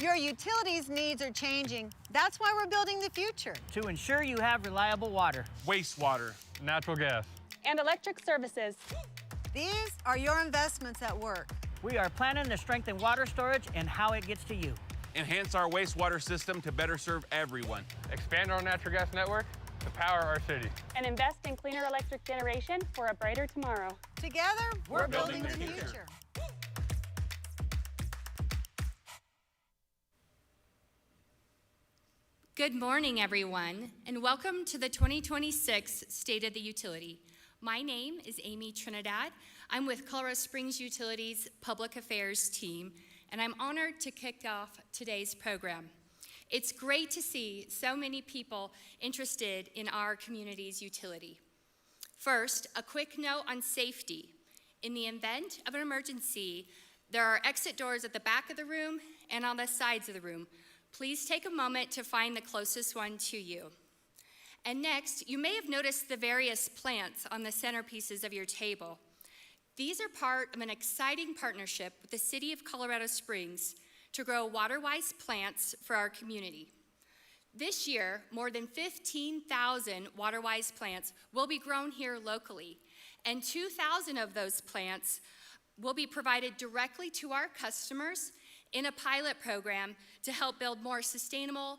Your utilities needs are changing. That's why we're building the future. To ensure you have reliable water, wastewater, natural gas, and electric services. These are your investments at work. we are planning to strengthen water storage and how it gets to you. enhance our wastewater system to better serve everyone, expand our natural gas network to power our city, and invest in cleaner electric generation for a brighter tomorrow. Together, we're building the future. Good morning, everyone, and welcome to the 2026 State of the Utility. My name is Amy Trinidad. I'm with Colorado Springs Utilities Public Affairs team, and I'm honored to kick off today's program. It's great to see so many people interested in our community's utility. First, a quick note on safety. In the event of an emergency, there are exit doors at the back of the room and on the sides of the room. Please take a moment to find the closest one to you. And next, you may have noticed the various plants on the centerpieces of your table. These are part of an exciting partnership with the City of Colorado Springs to grow water-wise plants for our community. This year, more than 15,000 water-wise plants will be grown here locally, and 2,000 of those plants will be provided directly to our customers in a pilot program to help build more sustainable,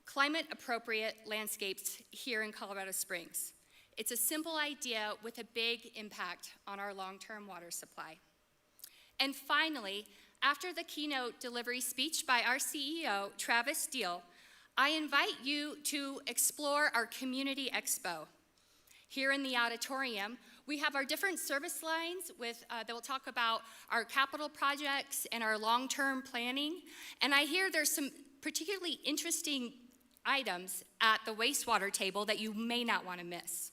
climate-appropriate landscapes here in Colorado Springs. It's a simple idea with a big impact on our long-term water supply. And finally, after the keynote delivery speech by our CEO, Travis Deal, I invite you to explore our Community Expo. Here in the auditorium, we have our different service lines that will talk about our capital projects and our long-term planning. And I hear there's some particularly interesting items at the wastewater table that you may not want to miss.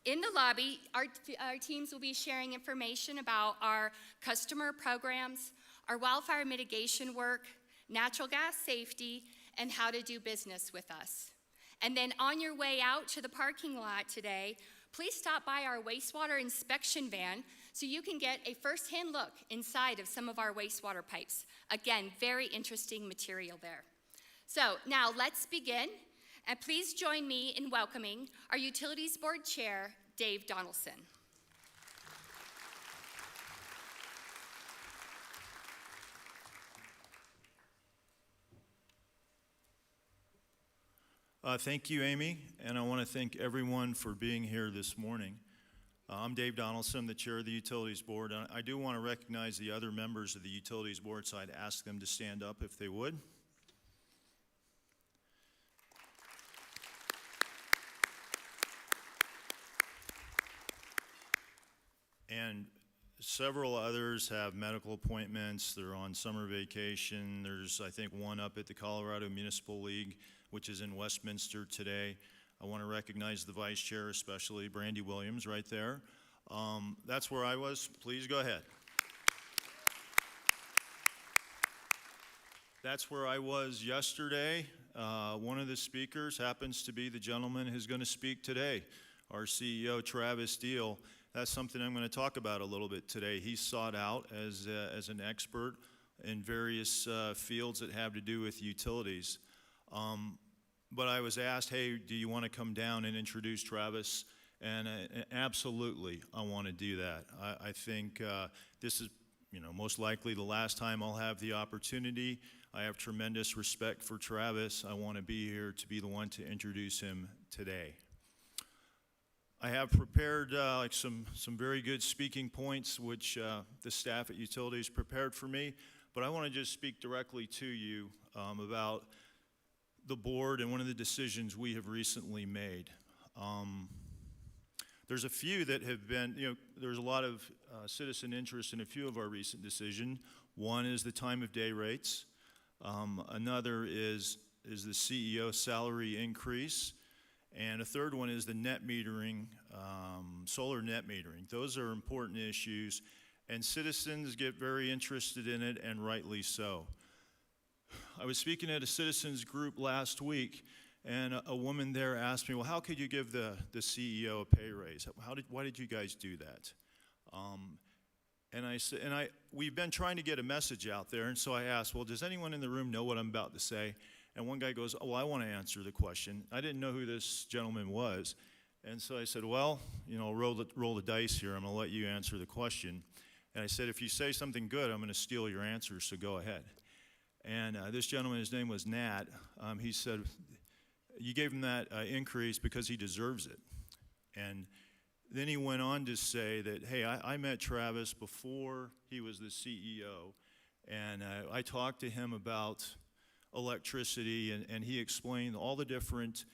In the lobby, our teams will be sharing information about our customer programs, our wildfire mitigation work, natural gas safety, and how to do business with us. And then on your way out to the parking lot today, please stop by our wastewater inspection van so you can get a firsthand look inside of some of our wastewater pipes. Again, very interesting material there. So now let's begin, and please join me in welcoming our Utilities Board Chair, Dave Donaldson. Thank you, Amy, and I want to thank everyone for being here this morning. I'm Dave Donaldson, the chair of the Utilities Board. I do want to recognize the other members of the Utilities Board, so I'd ask them to stand up if they would. And several others have medical appointments. They're on summer vacation. There's, I think, one up at the Colorado Municipal League, which is in Westminster today. I want to recognize the vice chair, especially Brandy Williams right there. That's where I was. Please go ahead. That's where I was yesterday. One of the speakers happens to be the gentleman who's going to speak today, our CEO, Travis Deal. That's something I'm going to talk about a little bit today. He's sought out as an expert in various fields that have to do with utilities. But I was asked, hey, do you want to come down and introduce Travis? And absolutely, I want to do that. I think this is, most likely the last time I'll have the opportunity. I have tremendous respect for Travis. I want to be here to be the one to introduce him today. I have prepared some very good speaking points, which the staff at Utilities prepared for me. But I want to just speak directly to you about the board and one of the decisions we have recently made. There's a few that have been, there's a lot of citizen interest in a few of our recent decisions. One is the time of day rates. Another is the CEO salary increase. And a third one is the net metering, solar net metering. Those are important issues, and citizens get very interested in it, and rightly so. I was speaking at a citizens group last week, and a woman there asked me, well, how could you give the CEO a pay raise? Why did you guys do that? And I said, we've been trying to get a message out there, and so I asked, well, does anyone in the room know what I'm about to say? And one guy goes, oh, well, I want to answer the question. I didn't know who this gentleman was. And so I said, well, roll the dice here. I'm going to let you answer the question. And I said, if you say something good, I'm going to steal your answer, so go ahead. And this gentleman, his name was Nat, he said, you gave him that increase because he deserves it. And then he went on to say that, hey, I met Travis before he was the CEO, and I talked to him about electricity, and he explained all the different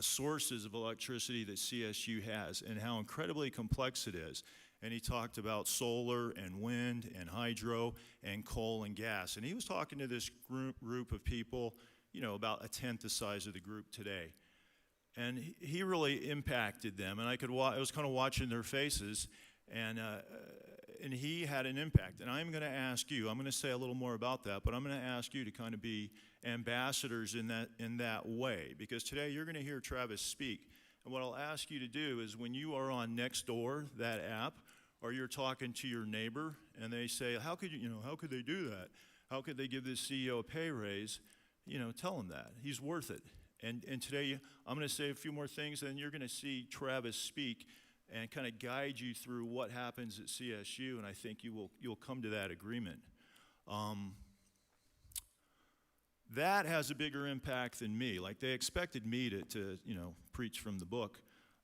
sources of electricity that CSU has and how incredibly complex it is. And he talked about solar and wind and hydro and coal and gas. And he was talking to this group of people, about a tenth the size of the group today. And he really impacted them, and I was kind of watching their faces, and he had an impact. And I'm going to ask you, I'm going to say a little more about that, but I'm going to ask you to kind of be ambassadors in that way, because today you're going to hear Travis speak. And what I'll ask you to do is when you are on Nextdoor, that app, or you're talking to your neighbor, and they say, how could they do that? How could they give this CEO a pay raise? Tell him that. He's worth it. And today, I'm going to say a few more things, and you're going to see Travis speak and kind of guide you through what happens at CSU, and I think you'll come to that agreement. That has a bigger impact than me. Like, they expected me to preach from the book,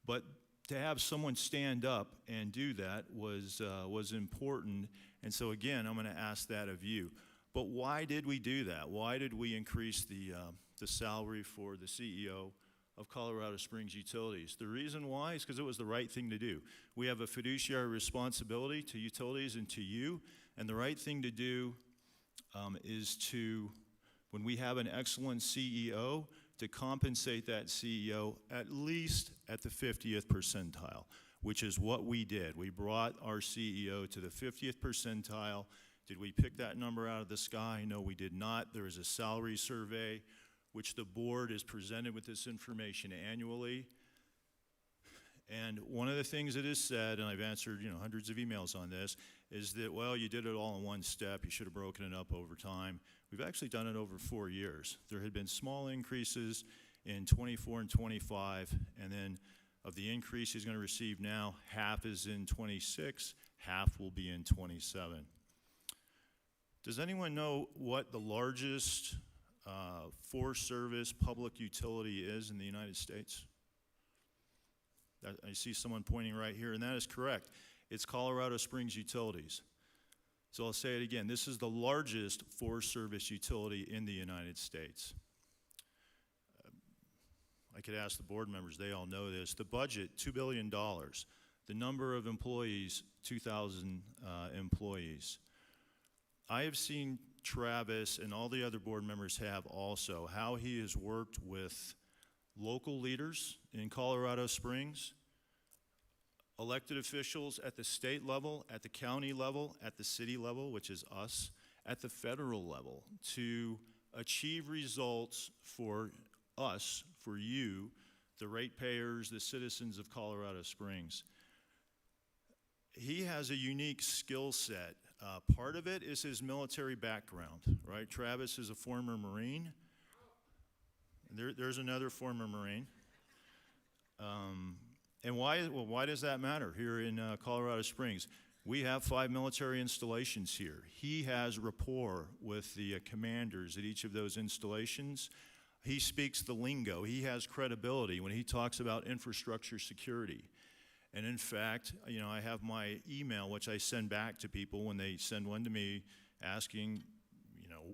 but to have someone stand up and do that was important. And so again, I'm going to ask that of you. But why did we do that? Why did we increase the salary for the CEO of Colorado Springs Utilities? The reason why is because it was the right thing to do. We have a fiduciary responsibility to utilities and to you, and the right thing to do is to, when we have an excellent CEO, to compensate that CEO at least at the 50th percentile, which is what we did. We brought our CEO to the 50th percentile. Did we pick that number out of the sky? No, we did not. There is a salary survey, which the board is presented with this information annually. And one of the things that is said, and I've answered hundreds of emails on this, is that, well, you did it all in one step. You should have broken it up over time. We've actually done it over 4 years. There had been small increases in 24 and 25, and then of the increase he's going to receive now, half is in 26, half will be in 27. Does anyone know what the largest for-service public utility is in the United States? I see someone pointing right here, and that is correct. It's Colorado Springs Utilities. So I'll say it again. This is the largest for-service utility in the United States. I could ask the board members. They all know this. The budget, $2 billion. The number of employees, 2,000 employees. I have seen Travis and all the other board members have also, how he has worked with local leaders in Colorado Springs, elected officials at the state level, at the county level, at the city level, which is us, at the federal level, to achieve results for us, for you, the ratepayers, the citizens of Colorado Springs. He has a unique skill set. Part of it is his military background, right? Travis is a former Marine. There's another former Marine. And why does that matter here in Colorado Springs? We have 5 military installations here. He has rapport with the commanders at each of those installations. He speaks the lingo. He has credibility when he talks about infrastructure security. And in fact, I have my email, which I send back to people when they send one to me asking,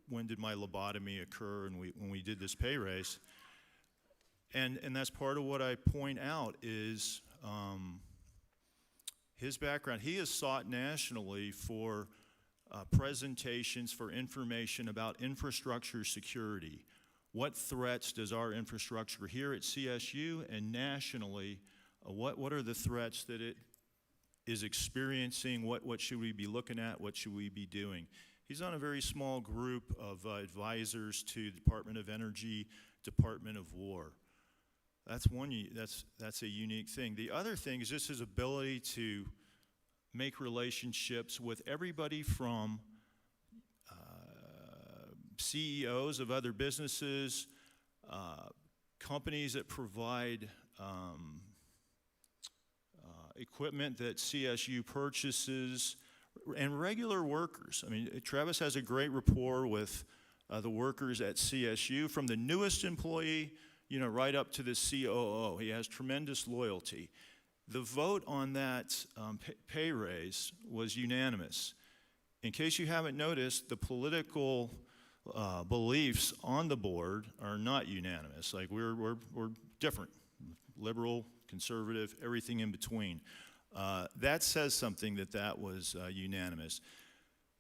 when did my lobotomy occur and when we did this pay raise. And that's part of what I point out is his background. He has sought nationally for presentations, for information about infrastructure security. What threats does our infrastructure here at CSU and nationally, what are the threats that it is experiencing? What should we be looking at? What should we be doing? He's on a very small group of advisors to Department of Energy, Department of War. That's a unique thing. The other thing is just his ability to make relationships with everybody from CEOs of other businesses, companies that provide equipment that CSU purchases, and regular workers. I mean, Travis has a great rapport with the workers at CSU, from the newest employee, right up to the COO. He has tremendous loyalty. The vote on that pay raise was unanimous. In case you haven't noticed, the political beliefs on the board are not unanimous. Like, we're different, liberal, conservative, everything in between. That says something that was unanimous.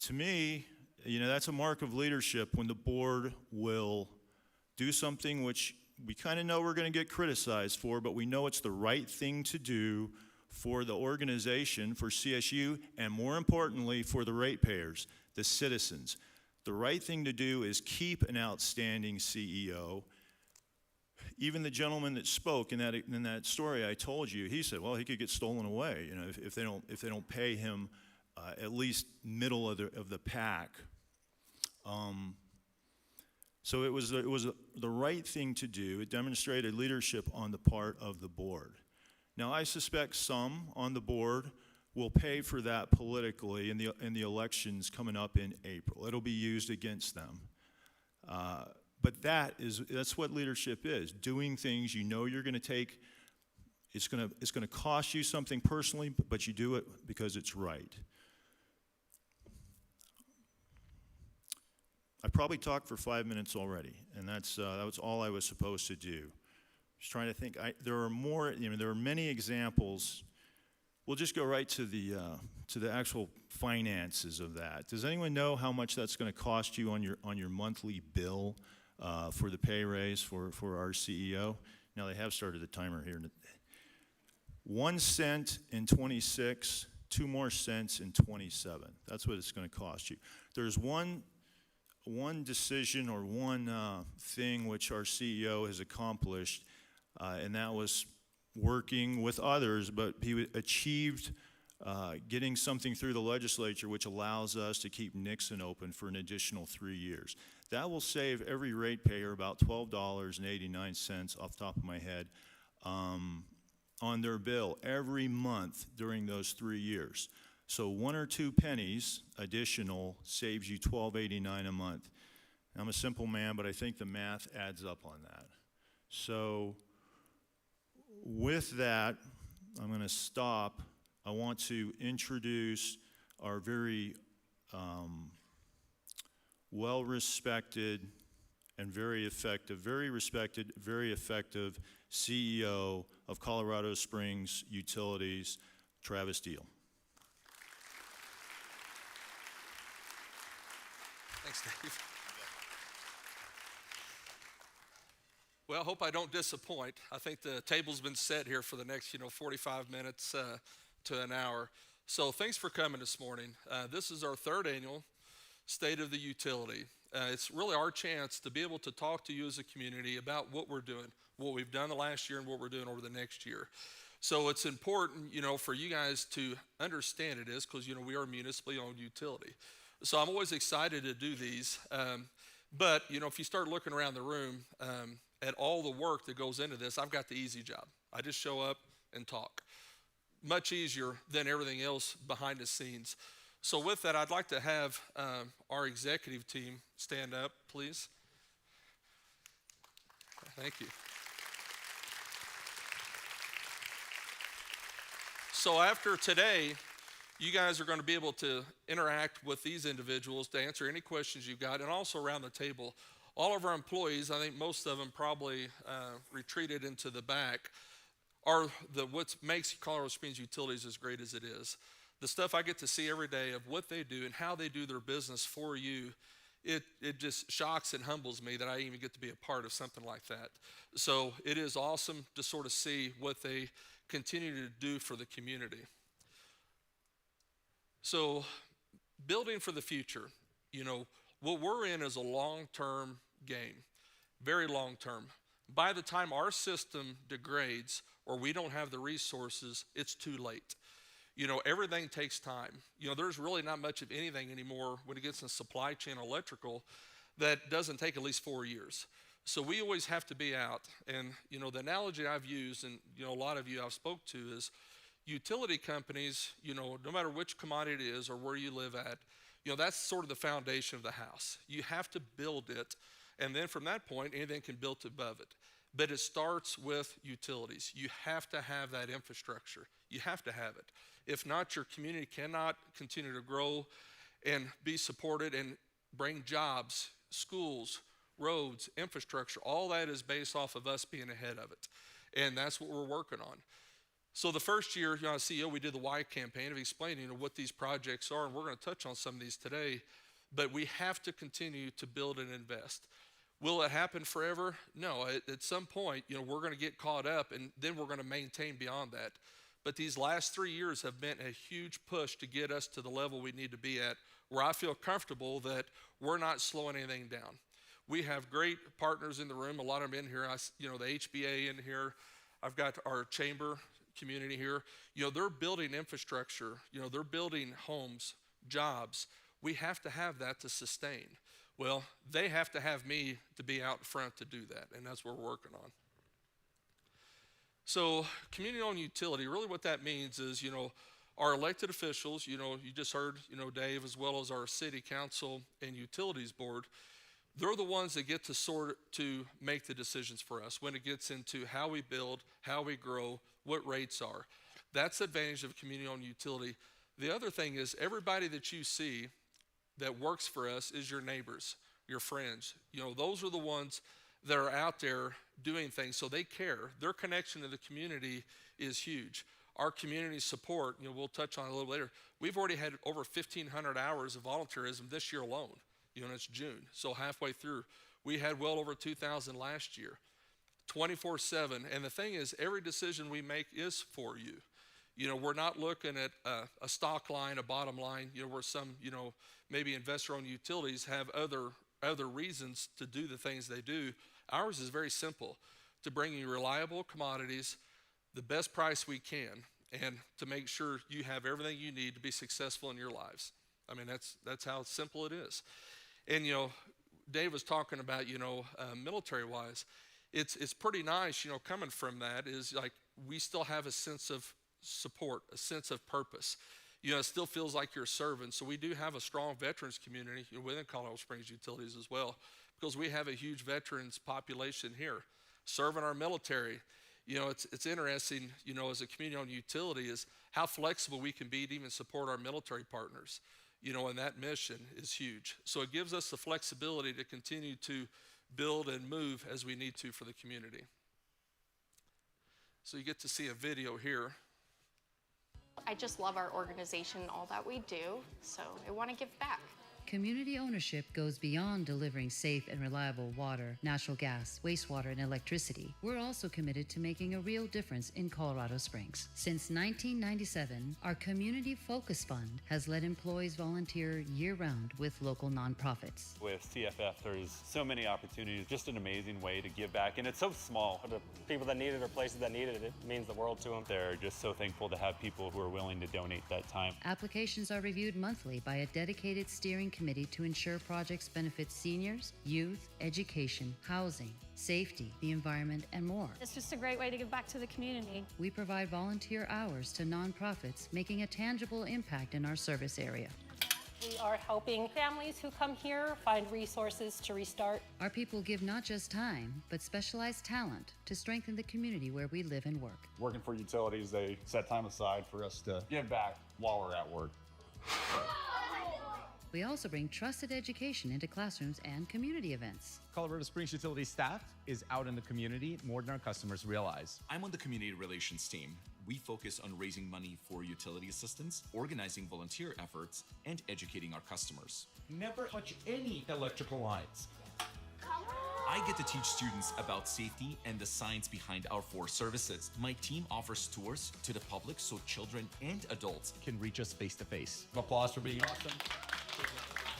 To me, that's a mark of leadership when the board will do something which we kind of know we're going to get criticized for, but we know it's the right thing to do for the organization, for CSU, and more importantly, for the ratepayers, the citizens. The right thing to do is keep an outstanding CEO. Even the gentleman that spoke in that story I told you, he said, well, he could get stolen away, if they don't pay him at least middle of the pack. So it was the right thing to do. It demonstrated leadership on the part of the board. Now, I suspect some on the board will pay for that politically in the elections coming up in April. It'll be used against them. But that's what leadership is: doing things you're going to take. It's going to cost you something personally, but you do it because it's right. I probably talked for 5 minutes already, and that was all I was supposed to do. Just trying to think. There are more. There are many examples. We'll just go right to the actual finances of that. Does anyone know how much that's going to cost you on your monthly bill for the pay raise for our CEO? Now, they have started the timer here. 1 cent in 26, 2 more cents in 27. That's what it's going to cost you. There's one decision or one thing which our CEO has accomplished, and that was working with others, but he achieved getting something through the legislature which allows us to keep Nixon open for an additional 3 years. That will save every ratepayer about $12.89 off the top of my head on their bill every month during those 3 years. So 1 or 2 pennies additional saves you $12.89 a month. I'm a simple man, but I think the math adds up on that. So with that, I'm going to stop. I want to introduce our very well-respected and very respected, very effective CEO of Colorado Springs Utilities, Travis Deal. Thanks, Dave. Well, I hope I don't disappoint. I think the table's been set here for the next, 45 minutes to an hour. So thanks for coming this morning. This is our 3rd annual State of the Utility. It's really our chance to be able to talk to you as a community about what we're doing, what we've done the last year and what we're doing over the next year. So it's important, for you guys to understand it is because, we are a municipally owned utility. So I'm always excited to do these. But, if you start looking around the room at all the work that goes into this, I've got the easy job. I just show up and talk. Much easier than everything else behind the scenes. So with that, I'd like to have our executive team stand up, please. Thank you. So after today, you guys are going to be able to interact with these individuals to answer any questions you've got, and also around the table. All of our employees, I think most of them probably retreated into the back, are what makes Colorado Springs Utilities as great as it is. The stuff I get to see every day of what they do and how they do their business for you, it just shocks and humbles me that I even get to be a part of something like that. So it is awesome to sort of see what they continue to do for the community. So building for the future, what we're in is a long-term game, very long-term. By the time our system degrades or we don't have the resources, it's too late. You know, everything takes time. You know, there's really not much of anything anymore when it gets in supply chain electrical that doesn't take at least 4 years. So we always have to be out. And, you know, the analogy I've used, and, you know, a lot of you I've spoke to, is utility companies, you know, no matter which commodity it is or where you live at, you know, that's sort of the foundation of the house. You have to build it, and then from that point, anything can build above it. But it starts with utilities. You have to have that infrastructure. You have to have it. If not, your community cannot continue to grow and be supported and bring jobs, schools, roads, infrastructure. All that is based off of us being ahead of it. And that's what we're working on. So the first year, you know, as CEO, we did the Why campaign of explaining, you know, what these projects are, and we're going to touch on some of these today, but we have to continue to build and invest. Will it happen forever? No, at some point, you know, we're going to get caught up, and then we're going to maintain beyond that. But these last 3 years have been a huge push to get us to the level we need to be at, where I feel comfortable that we're not slowing anything down. We have great partners in the room, a lot of them in here, you know, the HBA in here. I've got our chamber community here. You know, they're building infrastructure. You know, they're building homes, jobs. We have to have that to sustain. Well, they have to have me to be out front to do that, and that's what we're working on. So community-owned utility, really what that means is, you know, our elected officials, you know, you just heard, you know, Dave, as well as our city council and utilities board, they're the ones that get to make the decisions for us when it gets into how we build, how we grow, what rates are. That's the advantage of community-owned utility. The other thing is everybody that you see that works for us is your neighbors, your friends. You know, those are the ones that are out there doing things, so they care. Their connection to the community is huge. Our community support, you know, we'll touch on it a little later. We've already had over 1,500 hours of volunteerism this year alone. You know, it's June, so halfway through. We had well over 2,000 last year, 24/7. And the thing is, every decision we make is for you. You know, we're not looking at a stock line, a bottom line, you know, where some, you know, maybe investor-owned utilities have other reasons to do the things they do. Ours is very simple, to bring you reliable commodities, the best price we can, and to make sure you have everything you need to be successful in your lives. I mean, that's how simple it is. And, you know, Dave was talking about, you know, military-wise, it's pretty nice, you know, coming from that is like we still have a sense of support, a sense of purpose. You know, it still feels like you're serving. So we do have a strong veterans community, you know, within Colorado Springs Utilities as well, because we have a huge veterans population here serving our military. You know, it's interesting, you know, as a community-owned utility is how flexible we can be to even support our military partners. You know, and that mission is huge. So it gives us the flexibility to continue to build and move as we need to for the community. So you get to see a video here. I just love our organization and all that we do, so I want to give back. Community ownership goes beyond delivering safe and reliable water, natural gas, wastewater, and electricity. We're also committed to making a real difference in Colorado Springs. Since 1997, our Community Focus Fund has let employees volunteer year-round with local nonprofits. With CFF, there's so many opportunities, just an amazing way to give back, and it's so small. For the people that need it or places that need it, it means the world to them. They're just so thankful to have people who are willing to donate that time. Applications are reviewed monthly by a dedicated steering committee to ensure projects benefit seniors, youth, education, housing, safety, the environment, and more. It's just a great way to give back to the community. We provide volunteer hours to nonprofits, making a tangible impact in our service area. We are helping families who come here find resources to restart. Our people give not just time, but specialized talent to strengthen the community where we live and work. Working for utilities, they set time aside for us to give back while we're at work. We also bring trusted education into classrooms and community events. Colorado Springs Utilities staff is out in the community more than our customers realize. I'm on the community relations team. We focus on raising money for utility assistance, organizing volunteer efforts, and educating our customers. Never touch any electrical lines. I get to teach students about safety and the science behind our 4 services. My team offers tours to the public so children and adults can reach us face to face. Applause for being awesome.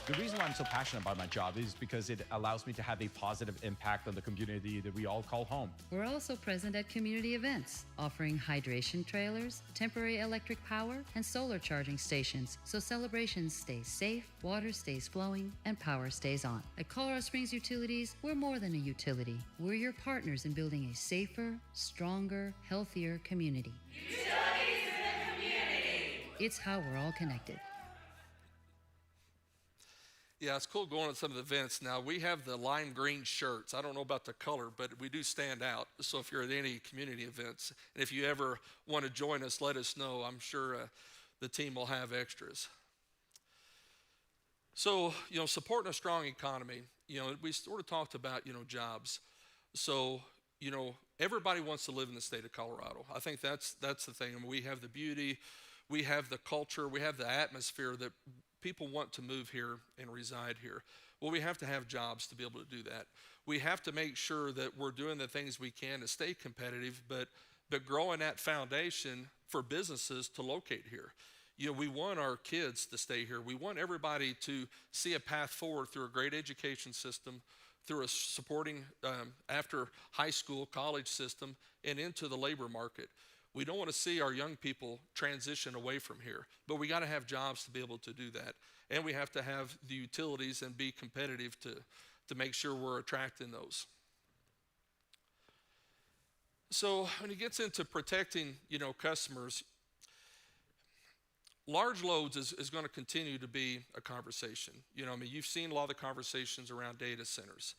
The reason why I'm so passionate about my job is because it allows me to have a positive impact on the community that we all call home. We're also present at community events, offering hydration trailers, temporary electric power, and solar charging stations, so celebrations stay safe, water stays flowing, and power stays on. At Colorado Springs Utilities, we're more than a utility. We're your partners in building a safer, stronger, healthier community. Utilities in the community. It's how we're all connected. Yeah, it's cool going to some of the events. Now, we have the lime green shirts. I don't know about the color, but we do stand out. So if you're at any community events, and if you ever want to join us, let us know. I'm sure the team will have extras. So, supporting a strong economy, we sort of talked about, jobs. So, everybody wants to live in the state of Colorado. I think that's the thing. I mean, we have the beauty, we have the culture, we have the atmosphere that people want to move here and reside here. Well, we have to have jobs to be able to do that. We have to make sure that we're doing the things we can to stay competitive, but growing that foundation for businesses to locate here. We want our kids to stay here. We want everybody to see a path forward through a great education system, through a supporting after high school, college system, and into the labor market. We don't want to see our young people transition away from here, but we got to have jobs to be able to do that. And we have to have the utilities and be competitive to make sure we're attracting those. So when it gets into protecting, customers, large loads is going to continue to be a conversation. You've seen a lot of the conversations around data centers.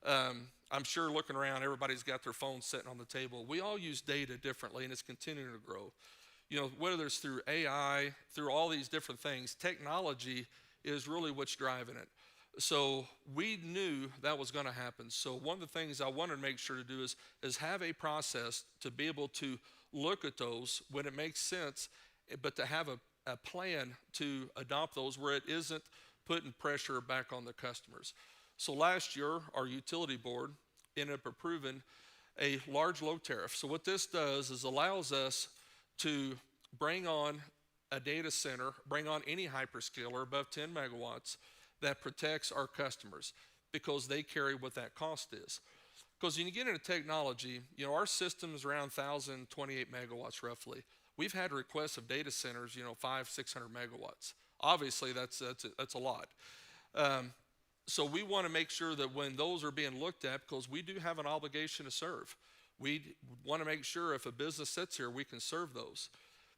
I'm sure looking around, everybody's got their phone sitting on the table. We all use data differently, and it's continuing to grow. Whether it's through AI, through all these different things, technology is really what's driving it. So we knew that was going to happen. So one of the things I wanted to make sure to do is have a process to be able to look at those when it makes sense, but to have a plan to adopt those where it isn't putting pressure back on the customers. So last year, our utility board ended up approving a large load tariff. So what this does is allows us to bring on a data center, bring on any hyperscaler above 10 megawatts that protects our customers because they carry what that cost is. Because when you get into technology, our system is around 1,028 megawatts roughly. We've had requests of data centers, 500, 600 megawatts. Obviously, that's a lot. So we want to make sure that when those are being looked at, because we do have an obligation to serve, we want to make sure if a business sits here, we can serve those.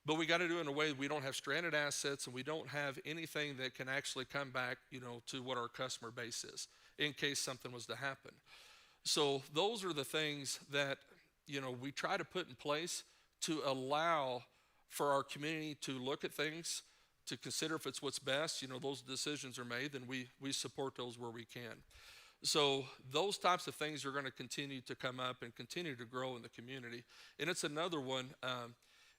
But we got to do it in a way that we don't have stranded assets and we don't have anything that can actually come back, to what our customer base is in case something was to happen. So those are the things that, we try to put in place to allow for our community to look at things, to consider if it's what's best. Those decisions are made, then we support those where we can. So those types of things are going to continue to come up and continue to grow in the community. And it's another one,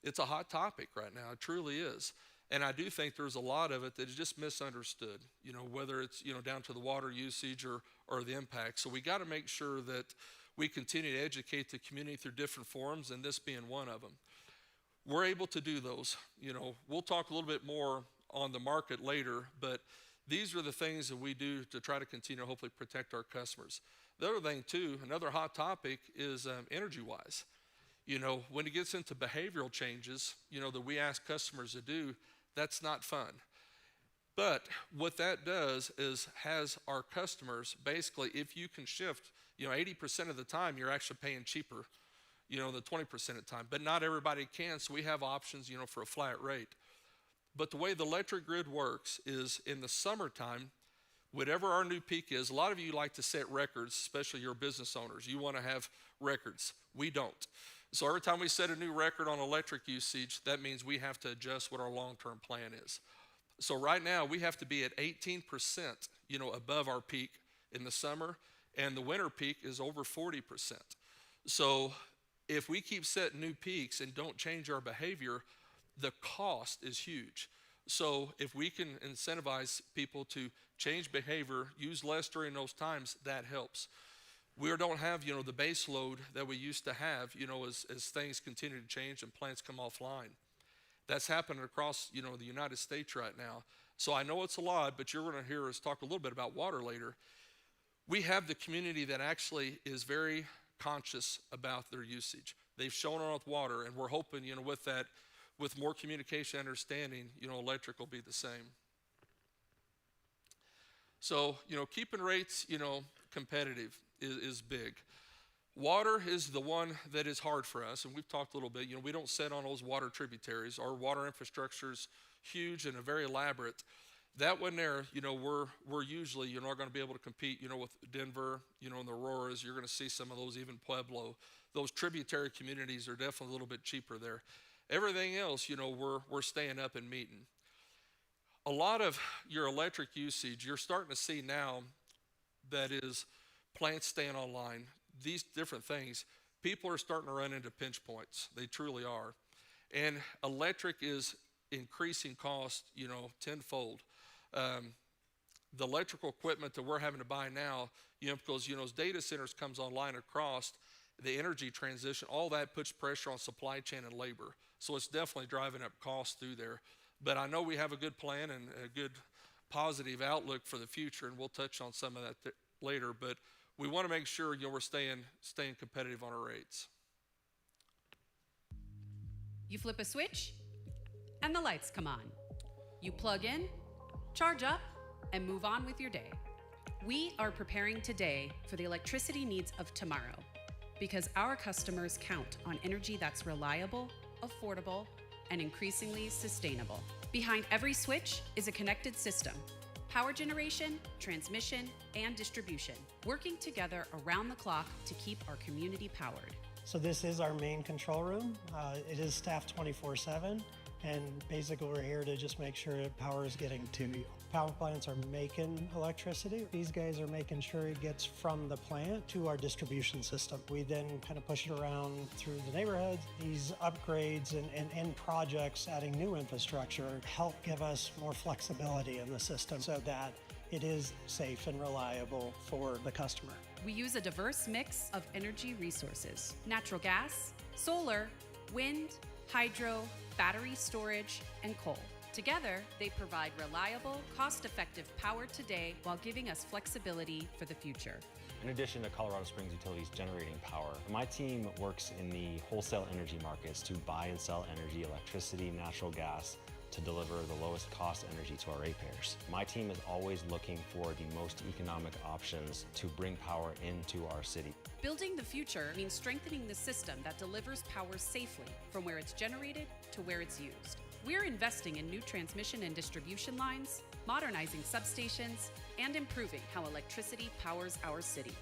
it's a hot topic right now, it truly is. And I do think there's a lot of it that is just misunderstood, whether it's, down to the water usage or the impact. So we got to make sure that we continue to educate the community through different forums, and this being one of them. We're able to do those. We'll talk a little bit more on the market later, but these are the things that we do to try to continue to hopefully protect our customers. The other thing too, another hot topic is energy-wise. When it gets into behavioral changes, that we ask customers to do, that's not fun. But what that does is has our customers, basically, if you can shift, 80% of the time you're actually paying cheaper, the 20% of the time, but not everybody can, so we have options, for a flat rate. But the way the electric grid works is in the summertime, whatever our new peak is, a lot of you like to set records, especially your business owners. You want to have records. We don't. So every time we set a new record on electric usage, that means we have to adjust what our long-term plan is. So right now we have to be at 18%, above our peak in the summer, and the winter peak is over 40%. So if we keep setting new peaks and don't change our behavior, the cost is huge. So if we can incentivize people to change behavior, use less during those times, that helps. We don't have, the base load that we used to have, as things continue to change and plants come offline. That's happening across, the United States right now. So I know it's a lot, but you're going to hear us talk a little bit about water later. We have the community that actually is very conscious about their usage. They've shown on with water, and we're hoping, with that, with more communication and understanding, electric will be the same. So, keeping rates, competitive is big. Water is the one that is hard for us, and we've talked a little bit. We don't sit on those water tributaries. Our water infrastructure is huge and very elaborate. That one there, we're usually, not going to be able to compete, with Denver, and the Auroras. You're going to see some of those, even Pueblo. Those tributary communities are definitely a little bit cheaper there. Everything else, we're staying up and meeting. A lot of your electric usage, you're starting to see now that is plants staying online. These different things, people are starting to run into pinch points. They truly are. And electric is increasing cost, tenfold. The electrical equipment that we're having to buy now, because, as data centers comes online across, the energy transition, all that puts pressure on supply chain and labor. So it's definitely driving up costs through there. But I know we have a good plan and a good positive outlook for the future, and we'll touch on some of that later. But we want to make sure, we're staying competitive on our rates. You flip a switch, and the lights come on. You plug in, charge up, and move on with your day. We are preparing today for the electricity needs of tomorrow, because our customers count on energy that's reliable, affordable, and increasingly sustainable. Behind every switch is a connected system: power generation, transmission, and distribution, working together around the clock to keep our community powered. So this is our main control room. It is staffed 24/7, and basically we're here to just make sure that power is getting to you. Power plants are making electricity. These guys are making sure it gets from the plant to our distribution system. We then kind of push it around through the neighborhoods. These upgrades and projects adding new infrastructure help give us more flexibility in the system so that it is safe and reliable for the customer. We use a diverse mix of energy resources: natural gas, solar, wind, hydro, battery storage, and coal. Together, they provide reliable, cost-effective power today while giving us flexibility for the future. In addition to Colorado Springs Utilities generating power, my team works in the wholesale energy markets to buy and sell energy, electricity, natural gas, to deliver the lowest cost energy to our ratepayers. My team is always looking for the most economic options to bring power into our city. Building the future means strengthening the system that delivers power safely from where it's generated to where it's used. We're investing in new transmission and distribution lines, modernizing substations, and improving how electricity powers our city.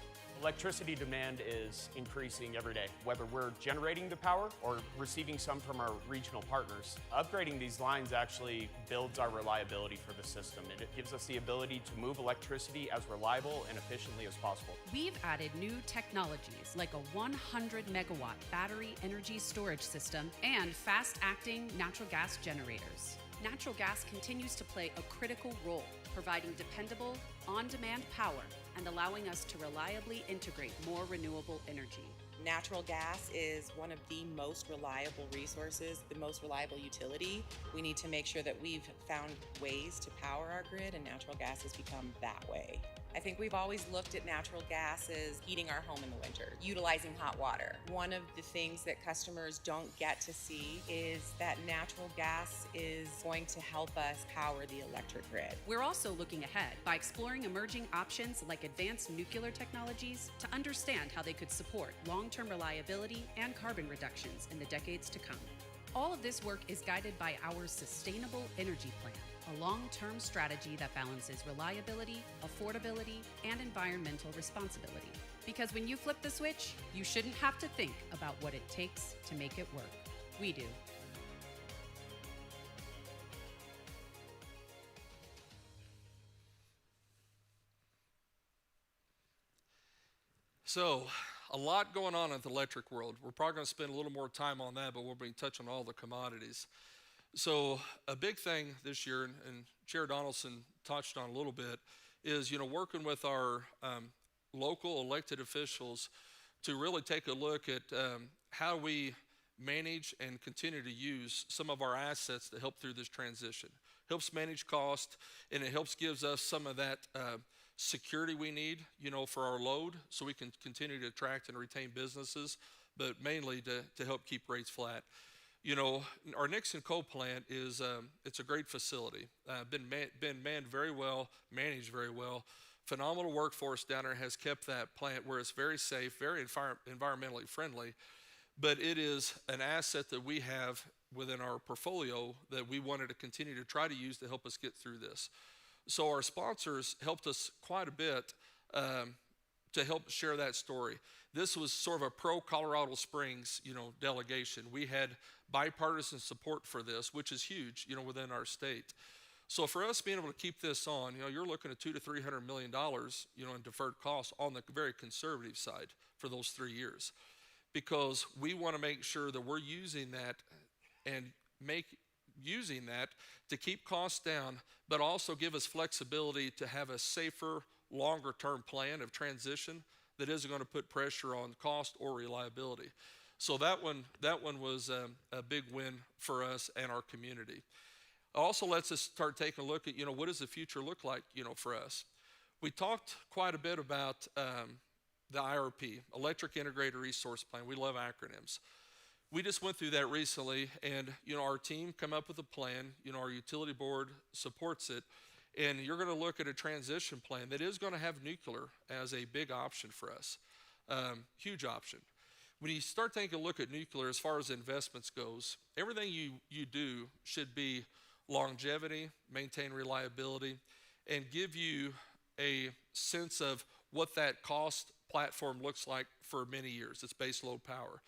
Electricity demand is increasing every day, whether we're generating the power or receiving some from our regional partners. Upgrading these lines actually builds our reliability for the system, and it gives us the ability to move electricity as reliable and efficiently as possible. We've added new technologies like a 100 megawatt battery energy storage system and fast-acting natural gas generators. Natural gas continues to play a critical role, providing dependable, on-demand power and allowing us to reliably integrate more renewable energy. Natural gas is one of the most reliable resources, the most reliable utility. We need to make sure that we've found ways to power our grid, and natural gas has become that way. I think we've always looked at natural gas as heating our home in the winter, utilizing hot water. One of the things that customers don't get to see is that natural gas is going to help us power the electric grid. We're also looking ahead by exploring emerging options like advanced nuclear technologies to understand how they could support long-term reliability and carbon reductions in the decades to come. All of this work is guided by our Sustainable Energy Plan, a long-term strategy that balances reliability, affordability, and environmental responsibility. Because when you flip the switch, you shouldn't have to think about what it takes to make it work. We do. So, a lot going on in the electric world. We're probably going to spend a little more time on that, but we'll be touching on all the commodities. So a big thing this year, and Chair Donaldson touched on a little bit, is working with our local elected officials to really take a look at how we manage and continue to use some of our assets to help through this transition. helps manage cost, and it helps gives us some of that security we need, for our load, so we can continue to attract and retain businesses, but mainly to help keep rates flat. Our Nixon coal plant is it's a great facility. Been manned very well, managed very well. Phenomenal workforce down there has kept that plant where it's very safe, very environmentally friendly. But it is an asset that we have within our portfolio that we wanted to continue to try to use to help us get through this. So our sponsors helped us quite a bit to help share that story. This was sort of a pro-Colorado Springs, delegation. We had bipartisan support for this, which is huge, within our state. So for us being able to keep this on, you're looking at $200 to $300 million, in deferred costs on the very conservative side for those 3 years, because we want to make sure that we're using that and using that to keep costs down, but also give us flexibility to have a safer, longer-term plan of transition that isn't going to put pressure on cost or reliability. So that one was a big win for us and our community. It also lets us start taking a look at, what does the future look like, for us. We talked quite a bit about the IRP, Electric Integrated Resource Plan. We love acronyms. We just went through that recently, and our team come up with a plan. Our utility board supports it, and you're going to look at a transition plan that is going to have nuclear as a big option for us, huge option. When you start taking a look at nuclear as far as investments goes, everything you do should be longevity, maintain reliability, and give you a sense of what that cost platform looks like for many years. It's base load power.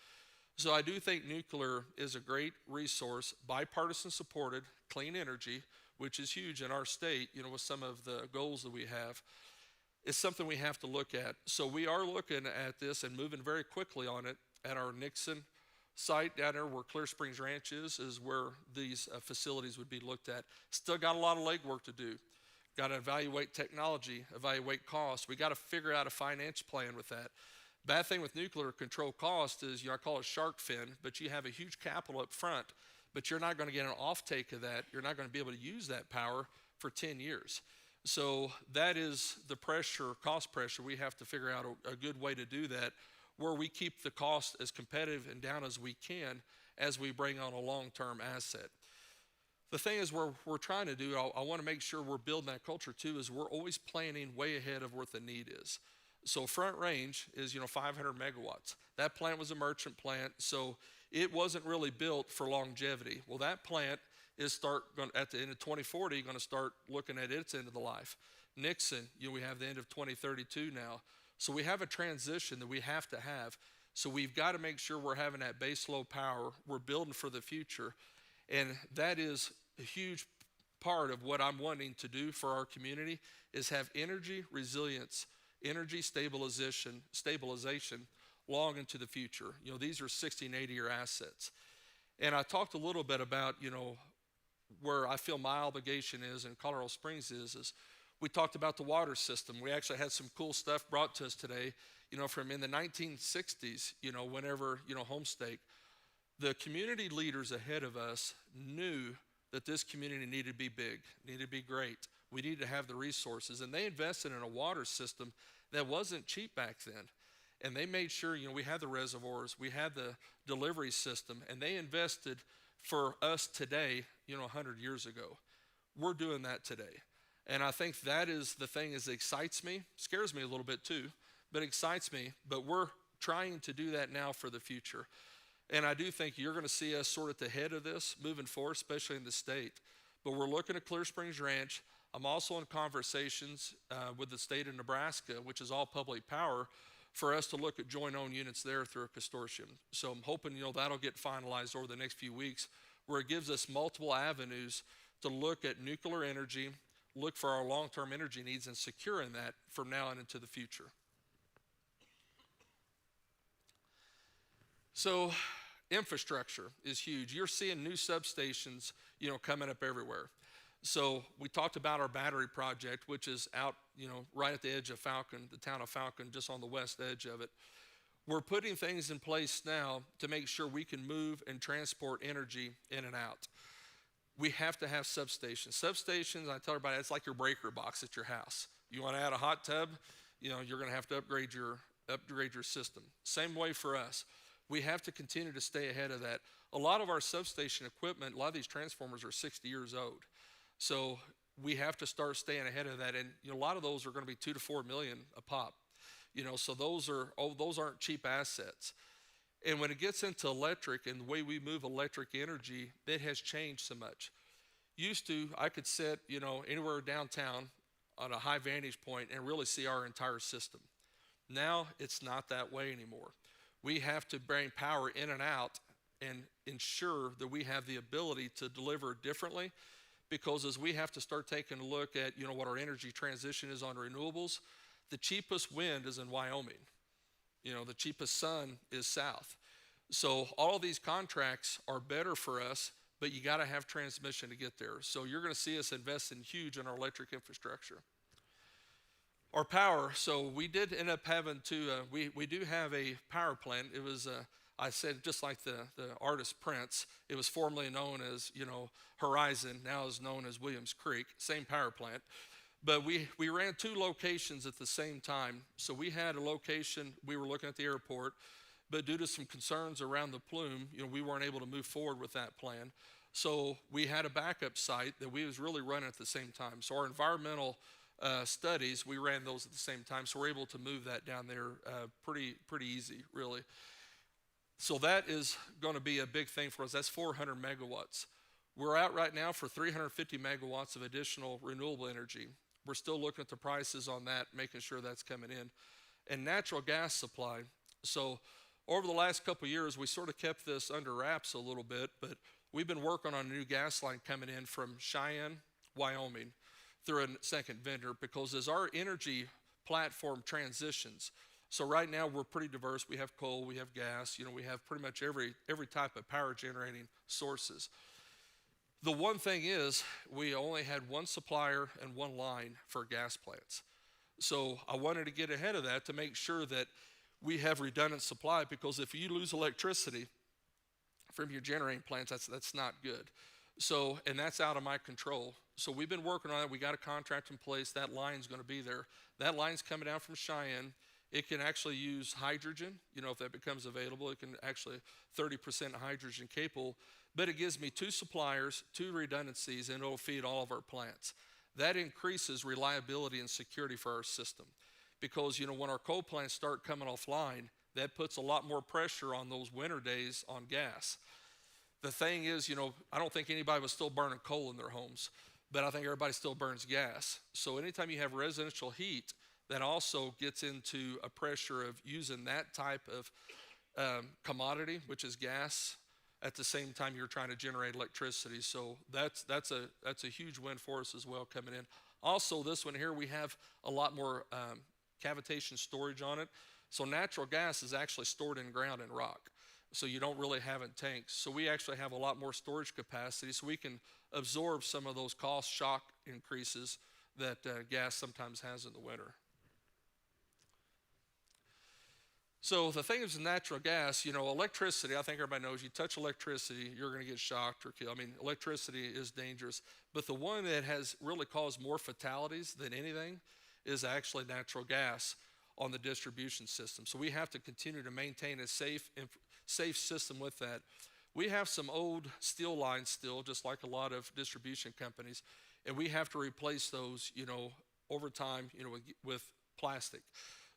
So I do think nuclear is a great resource, bipartisan supported, clean energy, which is huge in our state, with some of the goals that we have. It's something we have to look at. So we are looking at this and moving very quickly on it at our Nixon site down there where Clear Springs Ranch is where these facilities would be looked at. Still got a lot of legwork to do. Got to evaluate technology, evaluate costs. We got to figure out a finance plan with that. Bad thing with nuclear control cost is, I call it shark fin, but you have a huge capital up front, but you're not going to get an offtake of that. You're not going to be able to use that power for 10 years. So that is the pressure, cost pressure. We have to figure out a good way to do that where we keep the cost as competitive and down as we can as we bring on a long-term asset. The thing is we're trying to do, I want to make sure we're building that culture too, is we're always planning way ahead of what the need is. So Front Range is, 500 megawatts. That plant was a merchant plant, so it wasn't really built for longevity. Well, that plant is at the end of 2040, going to start looking at its end of the life. Nixon, we have the end of 2032 now. So we have a transition that we have to have. So we've got to make sure we're having that base load power. We're building for the future. And that is a huge part of what I'm wanting to do for our community is have energy resilience, energy stabilization long into the future. These are 60 and 80-year assets. And I talked a little bit about, where I feel my obligation is in Colorado Springs is we talked about the water system. We actually had some cool stuff brought to us today, from in the 1960s, whenever, Homestake. The community leaders ahead of us knew that this community needed to be big, needed to be great. We needed to have the resources, and they invested in a water system that wasn't cheap back then. And they made sure, we had the reservoirs, we had the delivery system, and they invested for us today, 100 years ago. We're doing that today. And I think that is the thing that excites me, scares me a little bit too, but excites me. But we're trying to do that now for the future. And I do think you're going to see us sort of at the head of this moving forward, especially in the state. But we're looking at Clear Springs Ranch. I'm also in conversations with the state of Nebraska, which is all public power, for us to look at joint-owned units there through a consortium. So I'm hoping, that'll get finalized over the next few weeks, where it gives us multiple avenues to look at nuclear energy, look for our long-term energy needs, and securing that from now on into the future. So infrastructure is huge. You're seeing new substations, coming up everywhere. So we talked about our battery project, which is out, right at the edge of Falcon, the town of Falcon, just on the west edge of it. We're putting things in place now to make sure we can move and transport energy in and out. we have to have substations. Substations, I tell everybody, it's like your breaker box at your house. You want to add a hot tub, you know, you're going to have to upgrade your system. Same way for us. We have to continue to stay ahead of that. A lot of our substation equipment, a lot of these transformers are 60 years old. So we have to start staying ahead of that. And you know, a lot of those are going to be 2 to 4 million a pop. You know, so those aren't cheap assets. And when it gets into electric and the way we move electric energy, it has changed so much. Used to, I could sit, you know, anywhere downtown on a high vantage point and really see our entire system. Now it's not that way anymore. We have to bring power in and out and ensure that we have the ability to deliver differently, because as we have to start taking a look at, you know, what our energy transition is on renewables, the cheapest wind is in Wyoming. You know, the cheapest sun is south. So all of these contracts are better for us, but you got to have transmission to get there. So you're going to see us invest in huge in our electric infrastructure. Our power, so we did end up having to, we do have a power plant. It was, I said, just like the artist Prince, it was formerly known as, you know, Horizon, now is known as Williams Creek, same power plant. But we ran 2 locations at the same time. So we had a location, we were looking at the airport, but due to some concerns around the plume, you know, we weren't able to move forward with that plan. So we had a backup site that we was really running at the same time. So our environmental studies, we ran those at the same time, so we're able to move that down there pretty easy, really. So that is going to be a big thing for us. That's 400 megawatts. We're out right now for 350 megawatts of additional renewable energy. We're still looking at the prices on that, making sure that's coming in. And natural gas supply. So over the last couple of years, we sort of kept this under wraps a little bit, but we've been working on a new gas line coming in from Cheyenne, Wyoming, through a second vendor, because as our energy platform transitions, so right now we're pretty diverse. We have coal, we have gas, you know, we have pretty much every type of power generating sources. The one thing is we only had one supplier and one line for gas plants. So I wanted to get ahead of that to make sure that we have redundant supply, because if you lose electricity from your generating plants, that's not good. So, and that's out of my control. So we've been working on it. We got a contract in place. That line's going to be there. That line's coming down from Cheyenne. It can actually use hydrogen, you know, if that becomes available. It can actually 30% hydrogen capable, but it gives me 2 suppliers, 2 redundancies, and it'll feed all of our plants. That increases reliability and security for our system, because, you know, when our coal plants start coming offline, that puts a lot more pressure on those winter days on gas. The thing is, you know, I don't think anybody was still burning coal in their homes, but I think everybody still burns gas. So anytime you have residential heat, that also gets into a pressure of using that type of commodity, which is gas, at the same time you're trying to generate electricity. So that's a huge win for us as well coming in. Also, this one here, we have a lot more cavitation storage on it. So natural gas is actually stored in ground and rock. So you don't really have it in tanks. So we actually have a lot more storage capacity, so we can absorb some of those cost shock increases that gas sometimes has in the winter. So the thing is, natural gas, you know, electricity, I think everybody knows, you touch electricity, you're going to get shocked or killed. I mean, electricity is dangerous. But the one that has really caused more fatalities than anything is actually natural gas on the distribution system. So we have to continue to maintain a safe system with that. We have some old steel lines still, just like a lot of distribution companies, and we have to replace those, you know, over time, you know, with plastic.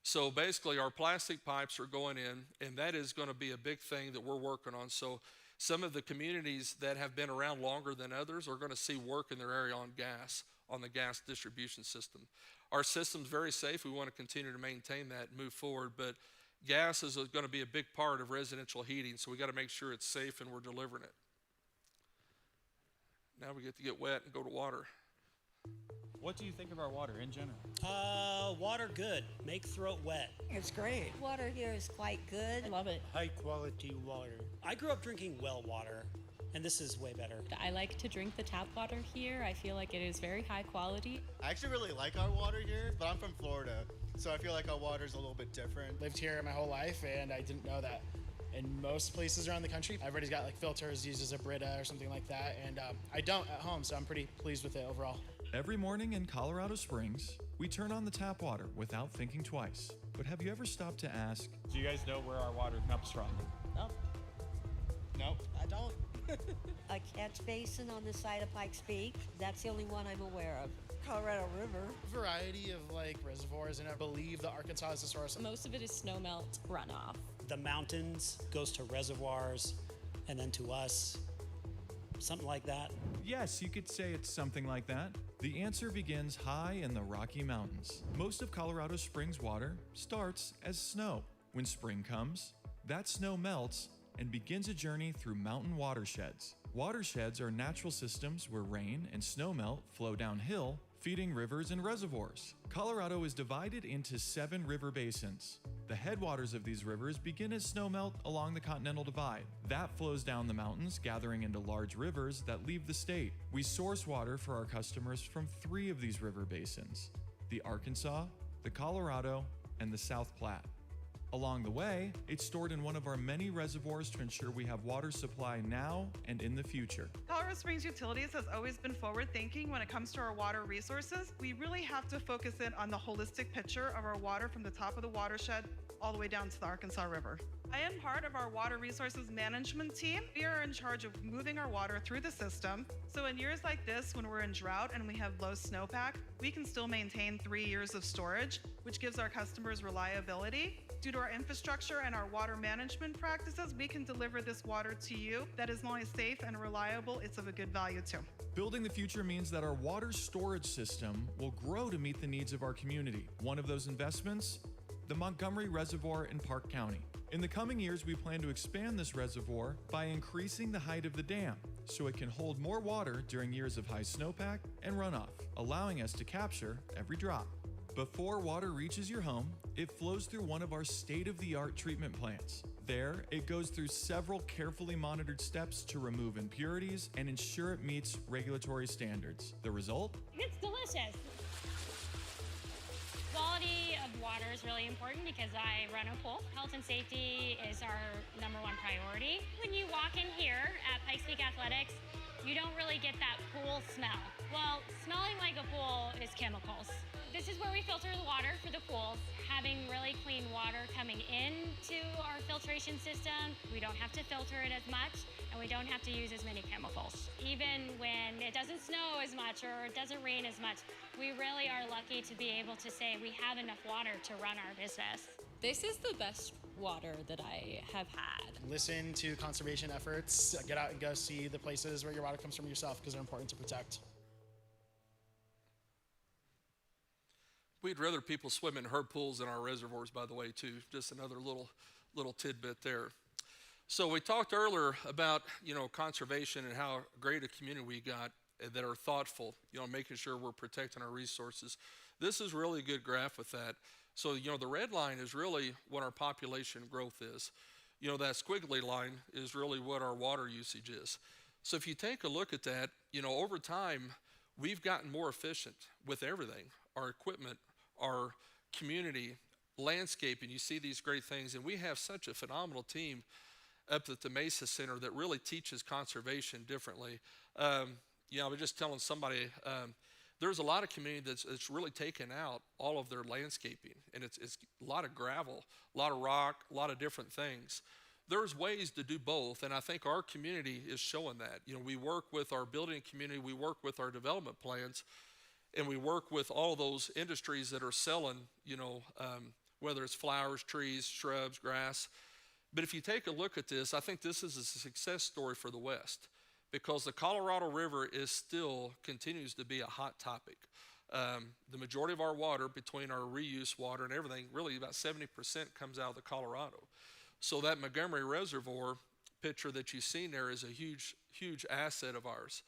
So basically our plastic pipes are going in, and that is going to be a big thing that we're working on. So some of the communities that have been around longer than others are going to see work in their area on gas, on the gas distribution system. Our system's very safe. We want to continue to maintain that and move forward, but gas is going to be a big part of residential heating, so we got to make sure it's safe and we're delivering it. Now we get to get wet and go to water. What do you think of our water in general? Water good. Make throat wet. It's great. Water here is quite good. I love it. High quality water. I grew up drinking well water, and this is way better. I like to drink the tap water here. I feel like it is very high quality. I actually really like our water here, but I'm from Florida, so I feel like our water is a little bit different. Lived here my whole life, and I didn't know that in most places around the country. Everybody's got like filters, uses a Brita or something like that, and I don't at home, so I'm pretty pleased with it overall. Every morning in Colorado Springs, we turn on the tap water without thinking twice. But have you ever stopped to ask, Do you guys know where our water comes from? No. Nope, I don't. A catch basin on the side of Pikes Peak. That's the only one I'm aware of. Colorado River. Variety of like reservoirs, and I believe the Arkansas is the source. Most of it is snowmelt runoff. The mountains goes to reservoirs and then to us. Something like that. Yes, you could say it's something like that. The answer begins high in the Rocky Mountains. Most of Colorado Springs water starts as snow. When spring comes, that snow melts and begins a journey through mountain watersheds. Watersheds are natural systems where rain and snowmelt flow downhill, feeding rivers and reservoirs. Colorado is divided into 7 river basins. The headwaters of these rivers begin as snowmelt along the Continental Divide. That flows down the mountains, gathering into large rivers that leave the state. We source water for our customers from 3 of these river basins: the Arkansas, the Colorado, and the South Platte. Along the way, it's stored in one of our many reservoirs to ensure we have water supply now and in the future. Colorado Springs Utilities has always been forward-thinking when it comes to our water resources. We really have to focus in on the holistic picture of our water from the top of the watershed all the way down to the Arkansas River. I am part of our water resources management team. We are in charge of moving our water through the system. So in years like this, when we're in drought and we have low snowpack, we can still maintain 3 years of storage, which gives our customers reliability. Due to our infrastructure and our water management practices, we can deliver this water to you that is not only safe and reliable, it's of a good value too. Building the future means that our water storage system will grow to meet the needs of our community. One of those investments, the Montgomery Reservoir in Park County. In the coming years, we plan to expand this reservoir by increasing the height of the dam so it can hold more water during years of high snowpack and runoff, allowing us to capture every drop. Before water reaches your home, it flows through one of our state-of-the-art treatment plants. There, it goes through several carefully monitored steps to remove impurities and ensure it meets regulatory standards. The result? It's delicious. Quality of water is really important because I run a pool. Health and safety is our #1 priority. When you walk in here at Pikes Peak Athletics, you don't really get that pool smell. Well, smelling like a pool is chemicals. This is where we filter the water for the pools. Having really clean water coming into our filtration system, we don't have to filter it as much, and we don't have to use as many chemicals. Even when it doesn't snow as much or it doesn't rain as much, we really are lucky to be able to say we have enough water to run our business. This is the best water that I have had. Listen to conservation efforts. Get out and go see the places where your water comes from yourself because they're important to protect. We'd rather people swim in her pools than our reservoirs, by the way, too. Just another little tidbit there. So we talked earlier about, conservation and how great a community we got that are thoughtful, making sure we're protecting our resources. This is really a good graph with that. So, the red line is really what our population growth is. That squiggly line is really what our water usage is. So if you take a look at that, over time, we've gotten more efficient with everything. Our equipment, our community, landscaping, you see these great things. And we have such a phenomenal team up at the Mesa Center that really teaches conservation differently. I was just telling somebody, there's a lot of community that's really taken out all of their landscaping. And it's a lot of gravel, a lot of rock, a lot of different things. There's ways to do both, and I think our community is showing that. We work with our building community, we work with our development plans, and we work with all those industries that are selling, whether it's flowers, trees, shrubs, grass. But if you take a look at this, I think this is a success story for the West because the Colorado River still continues to be a hot topic. The majority of our water, between our reuse water and everything, really about 70% comes out of the Colorado. So that Montgomery Reservoir picture that you've seen there is a huge, huge asset of ours.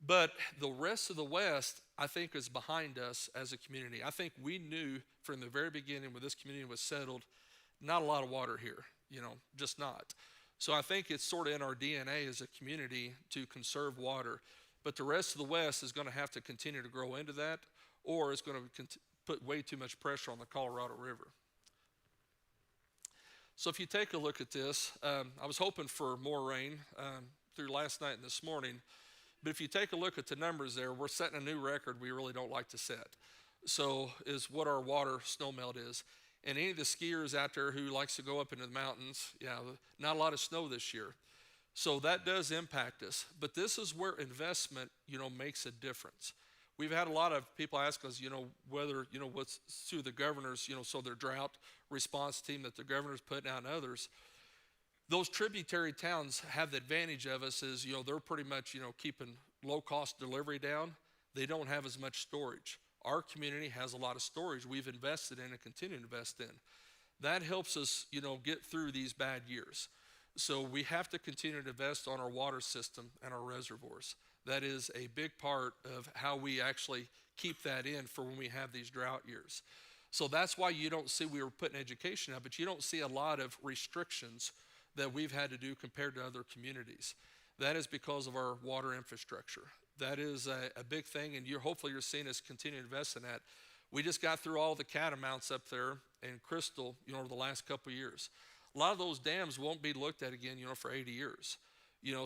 But the rest of the West, I think, is behind us as a community. I think we knew from the very beginning when this community was settled, not a lot of water here, just not. So I think it's sort of in our DNA as a community to conserve water. But the rest of the West is going to have to continue to grow into that, or it's going to put way too much pressure on the Colorado River. So if you take a look at this, I was hoping for more rain through last night and this morning, but if you take a look at the numbers there, we're setting a new record we really don't like to set. So is what our water snow melt is. And any of the skiers out there who likes to go up into the mountains, not a lot of snow this year. So that does impact us. But this is where investment, makes a difference. We've had a lot of people ask us, whether, what's through the governor's, so their drought response team that the governor's putting out and others. Those tributary towns have the advantage of us is, they're pretty much, keeping low cost delivery down. They don't have as much storage. Our community has a lot of storage we've invested in and continue to invest in. That helps us, get through these bad years. So we have to continue to invest on our water system and our reservoirs. That is a big part of how we actually keep that in for when we have these drought years. So that's why you don't see, we were putting education out, but you don't see a lot of restrictions that we've had to do compared to other communities. That is because of our water infrastructure. That is a big thing, and hopefully you're seeing us continue to invest in that. We just got through all the catamounts up there in Crystal, over the last couple of years. A lot of those dams won't be looked at again, for 80 years.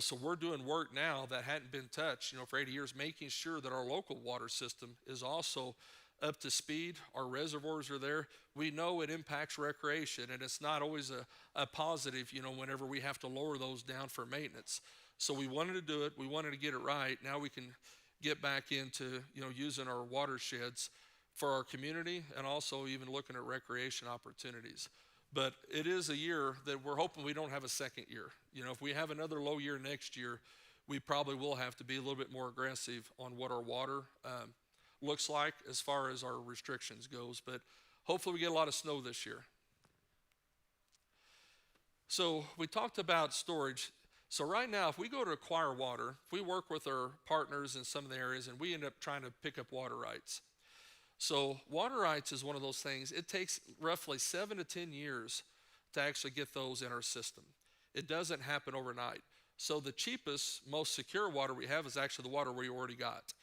So we're doing work now that hadn't been touched, for 80 years, making sure that our local water system is also up to speed. Our reservoirs are there. We know it impacts recreation, and it's not always a positive, whenever we have to lower those down for maintenance. So we wanted to do it. We wanted to get it right. Now we can get back into, using our watersheds for our community and also even looking at recreation opportunities. But it is a year that we're hoping we don't have a second year. If we have another low year next year, we probably will have to be a little bit more aggressive on what our water looks like as far as our restrictions goes. But hopefully we get a lot of snow this year. So we talked about storage. So right now, if we go to acquire water, if we work with our partners in some of the areas and we end up trying to pick up water rights. So water rights is one of those things. It takes roughly 7 to 10 years to actually get those in our system. It doesn't happen overnight. So the cheapest, most secure water we have is actually the water we already got.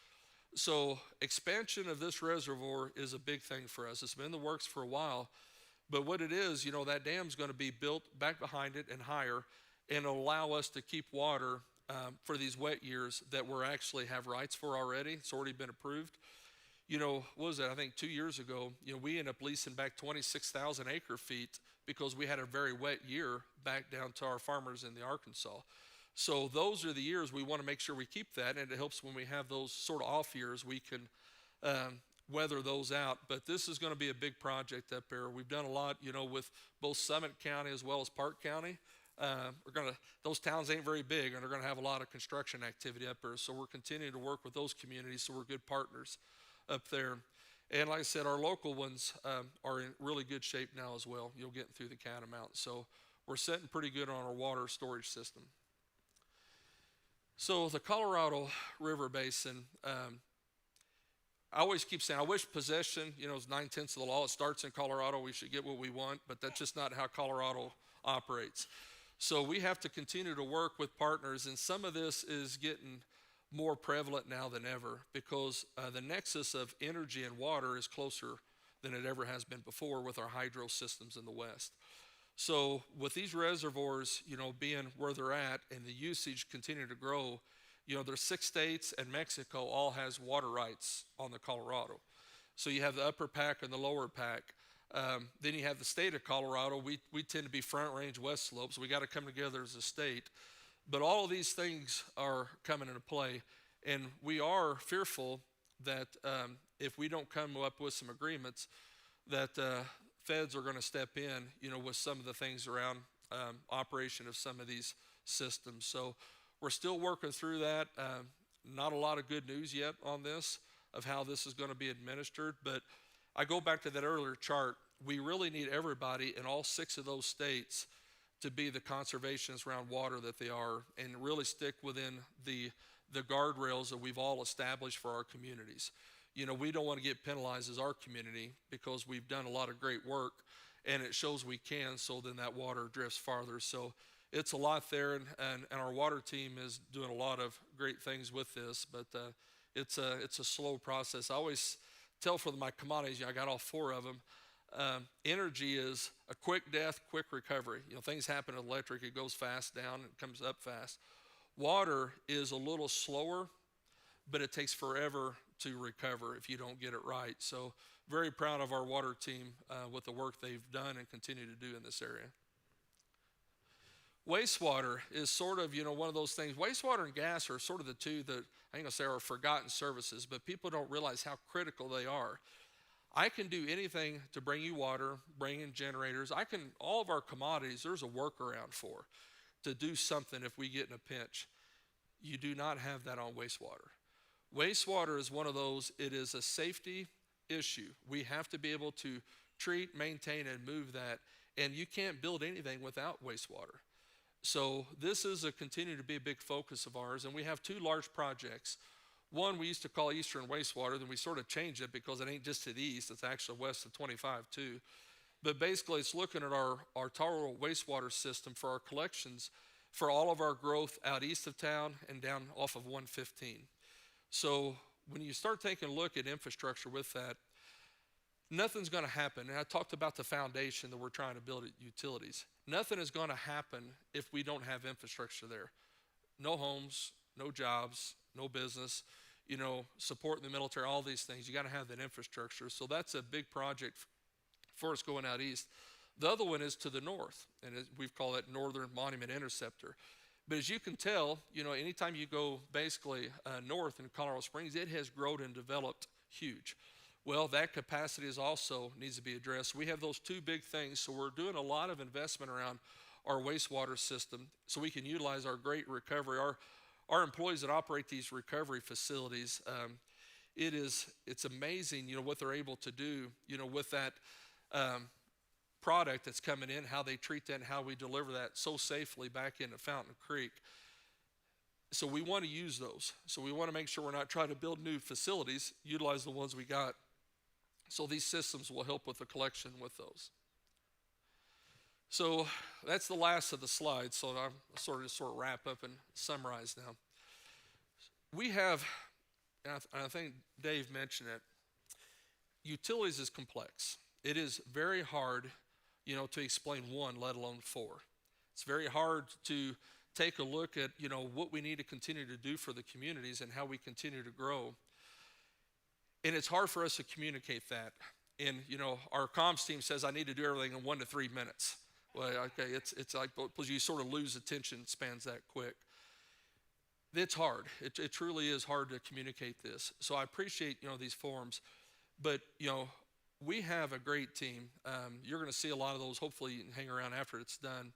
So expansion of this reservoir is a big thing for us. It's been in the works for a while, but what it is, that dam's going to be built back behind it and higher, and allow us to keep water for these wet years that we actually have rights for already. It's already been approved. What was that? I think 2 years ago, we ended up leasing back 26,000 acre feet because we had a very wet year back down to our farmers in the Arkansas. So those are the years we want to make sure we keep that, and it helps when we have those sort of off years, we can weather those out. But this is going to be a big project up there. We've done a lot, with both Summit County as well as Park County. Those towns ain't very big, and they're going to have a lot of construction activity up there. So we're continuing to work with those communities, so we're good partners up there. And like I said, our local ones are in really good shape now as well. You'll get through the Catamount. So we're sitting pretty good on our water storage system. So the Colorado River Basin, I always keep saying, I wish possession, is 9/10 of the law. It starts in Colorado. We should get what we want, but that's just not how Colorado operates. So we have to continue to work with partners, and some of this is getting more prevalent now than ever because the nexus of energy and water is closer than it ever has been before with our hydro systems in the West. So with these reservoirs, being where they're at and the usage continue to grow, there's 6 states and Mexico all has water rights on the Colorado. So you have the upper pack and the lower pack. Then you have the state of Colorado. We tend to be front range west slopes. So we got to come together as a state. But all of these things are coming into play. And we are fearful that if we don't come up with some agreements, that feds are going to step in, with some of the things around operation of some of these systems. So we're still working through that. Not a lot of good news yet on this of how this is going to be administered. But I go back to that earlier chart. We really need everybody in all 6 of those states to be the conservationists around water that they are and really stick within the guardrails that we've all established for our communities. We don't want to get penalized as our community because we've done a lot of great work and it shows we can, so then that water drifts farther. So it's a lot there, and our water team is doing a lot of great things with this, but it's a slow process. I always tell for my commodities, I got all 4 of them. Energy is a quick death, quick recovery. You know, things happen in electric, it goes fast down, it comes up fast. Water is a little slower, but it takes forever to recover if you don't get it right. So very proud of our water team with the work they've done and continue to do in this area. Wastewater is sort of, you know, one of those things. Wastewater and gas are sort of the two that I ain't gonna say are forgotten services, but people don't realize how critical they are. I can do anything to bring you water, bring in generators. All of our commodities, there's a workaround for to do something if we get in a pinch. You do not have that on wastewater. Wastewater is one of those, it is a safety issue. We have to be able to treat, maintain, and move that, and you can't build anything without wastewater. So this is continue to be a big focus of ours, and we have two large projects. One we used to call Eastern Wastewater, then we sort of changed it because it ain't just to the east, it's actually west of 25 too. But basically it's looking at our total wastewater system for our collections for all of our growth out east of town and down off of 115. So when you start taking a look at infrastructure with that, nothing's gonna happen. And I talked about the foundation that we're trying to build at utilities. Nothing is gonna happen if we don't have infrastructure there. No homes, no jobs, no business, you know, supporting the military, all these things. You gotta have that infrastructure. So that's a big project for us going out east. The other one is to the north, and we've called it Northern Monument Interceptor. But as you can tell, you know, anytime you go basically north in Colorado Springs, it has grown and developed huge. Well, that capacity is also needs to be addressed. We have those two big things, so we're doing a lot of investment around our wastewater system so we can utilize our great recovery. Our employees that operate these recovery facilities, it's amazing, you know, what they're able to do, you know, with that product that's coming in, how they treat that and how we deliver that so safely back into Fountain Creek. So we want to use those. So we want to make sure we're not trying to build new facilities, utilize the ones we got. So these systems will help with the collection with those. So that's the last of the slides. So I'm sort of wrap up and summarize now. We have, and I think Dave mentioned it, utilities is complex. It is very hard, you know, to explain one, let alone four. It's very hard to take a look at, you know, what we need to continue to do for the communities and how we continue to grow. And it's hard for us to communicate that. And, you know, our comms team says I need to do everything in 1 to 3 minutes. Well, okay, it's like, because you sort of lose attention spans that quick. It's hard. It truly is hard to communicate this. So I appreciate, you know, these forums. But, you know, we have a great team. You're going to see a lot of those. Hopefully you can hang around after it's done.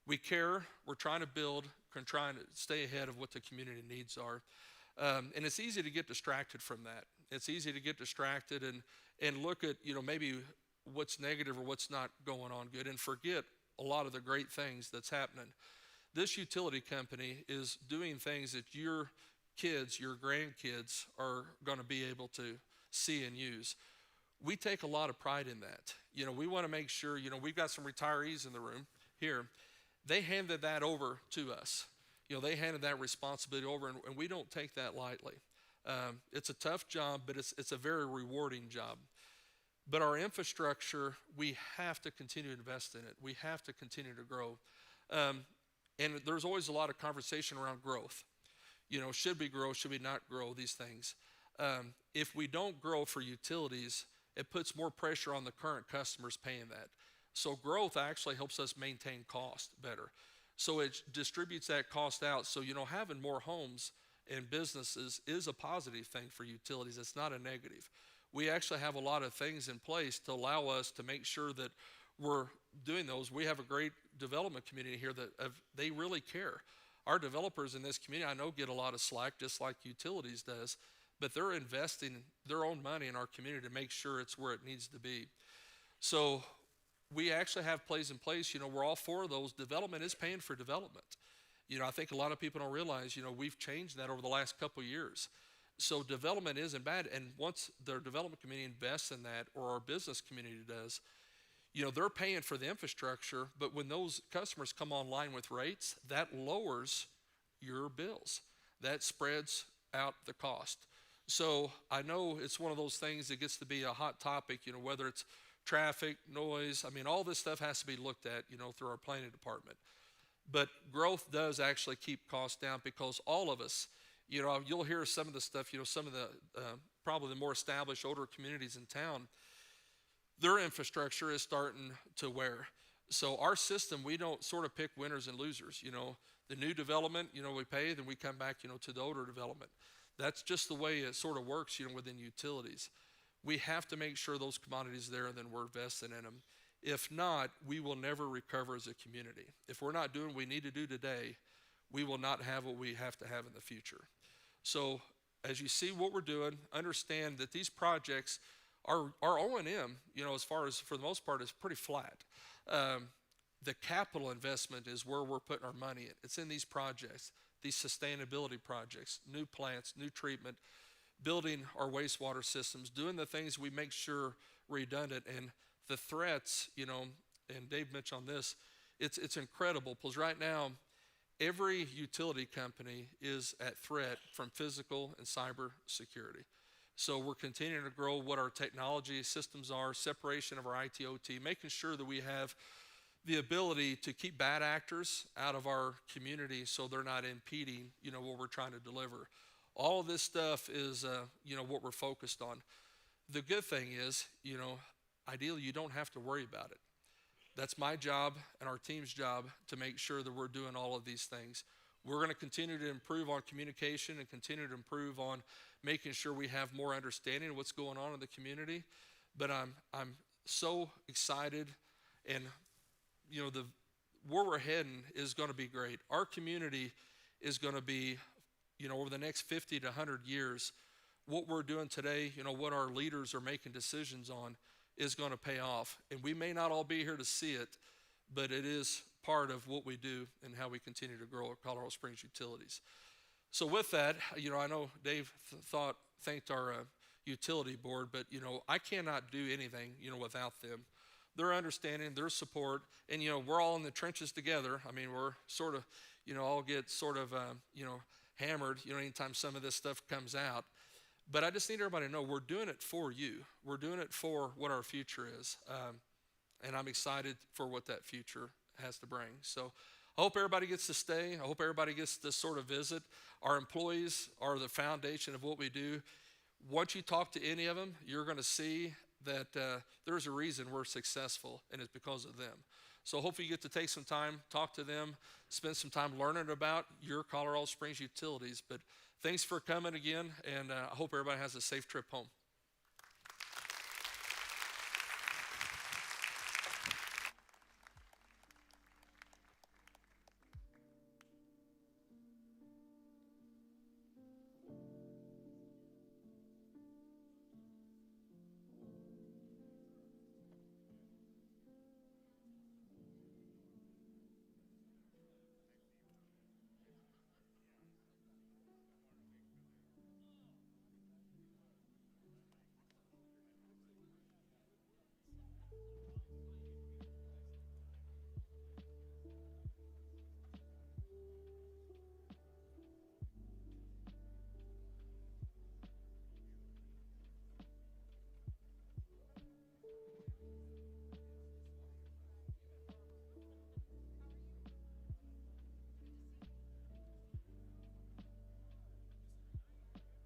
We care. We're trying to build, trying to stay ahead of what the community needs are. And it's easy to get distracted from that. It's easy to get distracted and look at, you know, maybe what's negative or what's not going on good and forget a lot of the great things that's happening. This utility company is doing things that your kids, your grandkids are going to be able to see and use. We take a lot of pride in that. You know, we want to make sure, you know, we've got some retirees in the room here. They handed that over to us. You know, they handed that responsibility over, and we don't take that lightly. It's a tough job, but it's a very rewarding job. But our infrastructure, we have to continue to invest in it. We have to continue to grow. And there's always a lot of conversation around growth. You know, should we grow, should we not grow, these things. If we don't grow for utilities, it puts more pressure on the current customers paying that. So growth actually helps us maintain cost better. So it distributes that cost out. So, you know, having more homes and businesses is a positive thing for utilities. It's not a negative. We actually have a lot of things in place to allow us to make sure that we're doing those. We have a great development community here that they really care. Our developers in this community, I know, get a lot of slack, just like utilities does, but they're investing their own money in our community to make sure it's where it needs to be. So we actually have plays in place, you know, we're all for those. Development is paying for development. You know, I think a lot of people don't realize, you know, we've changed that over the last couple of years. So development isn't bad, and once their development community invests in that, or our business community does, you know, they're paying for the infrastructure, but when those customers come online with rates, that lowers your bills. That spreads out the cost. So I know it's one of those things that gets to be a hot topic, you know, whether it's traffic, noise. I mean, all this stuff has to be looked at, through our planning department. But growth does actually keep costs down because all of us, you'll hear some of the stuff, some of the probably the more established older communities in town, their infrastructure is starting to wear. So our system, we don't sort of pick winners and losers. The new development, we pay, then we come back, to the older development. That's just the way it sort of works, within utilities. We have to make sure those commodities are there and then we're investing in them. If not, we will never recover as a community. If we're not doing what we need to do today, we will not have what we have to have in the future. So as you see what we're doing, understand that these projects, our O&M, as far as for the most part, is pretty flat. The capital investment is where we're putting our money in. It's in these projects, these sustainability projects, new plants, new treatment, building our wastewater systems, doing the things we make sure redundant. And the threats, and Dave mentioned on this, it's incredible because right now, every utility company is at threat from physical and cyber security. So we're continuing to grow what our technology systems are, separation of our IT/OT, making sure that we have the ability to keep bad actors out of our community so they're not impeding, what we're trying to deliver. All of this stuff is, what we're focused on. The good thing is, ideally you don't have to worry about it. That's my job and our team's job to make sure that we're doing all of these things. We're going to continue to improve on communication and continue to improve on making sure we have more understanding of what's going on in the community. But I'm so excited, and where we're heading is going to be great. Our community is going to be, over the next 50 to 100 years, what we're doing today, what our leaders are making decisions on is going to pay off. And we may not all be here to see it, but it is part of what we do and how we continue to grow at Colorado Springs Utilities. So with that, I know Dave thanked our utility board, but, I cannot do anything, without them. Their understanding, their support, and, we're all in the trenches together. I mean, we're sort of, all get sort of, hammered, anytime some of this stuff comes out. But I just need everybody to know we're doing it for you. We're doing it for what our future is. And I'm excited for what that future has to bring. So I hope everybody gets to stay. I hope everybody gets to sort of visit. Our employees are the foundation of what we do. Once you talk to any of them, you're going to see that there's a reason we're successful, and it's because of them. So hopefully you get to take some time, talk to them, spend some time learning about your Colorado Springs Utilities. But thanks for coming again, and I hope everybody has a safe trip home.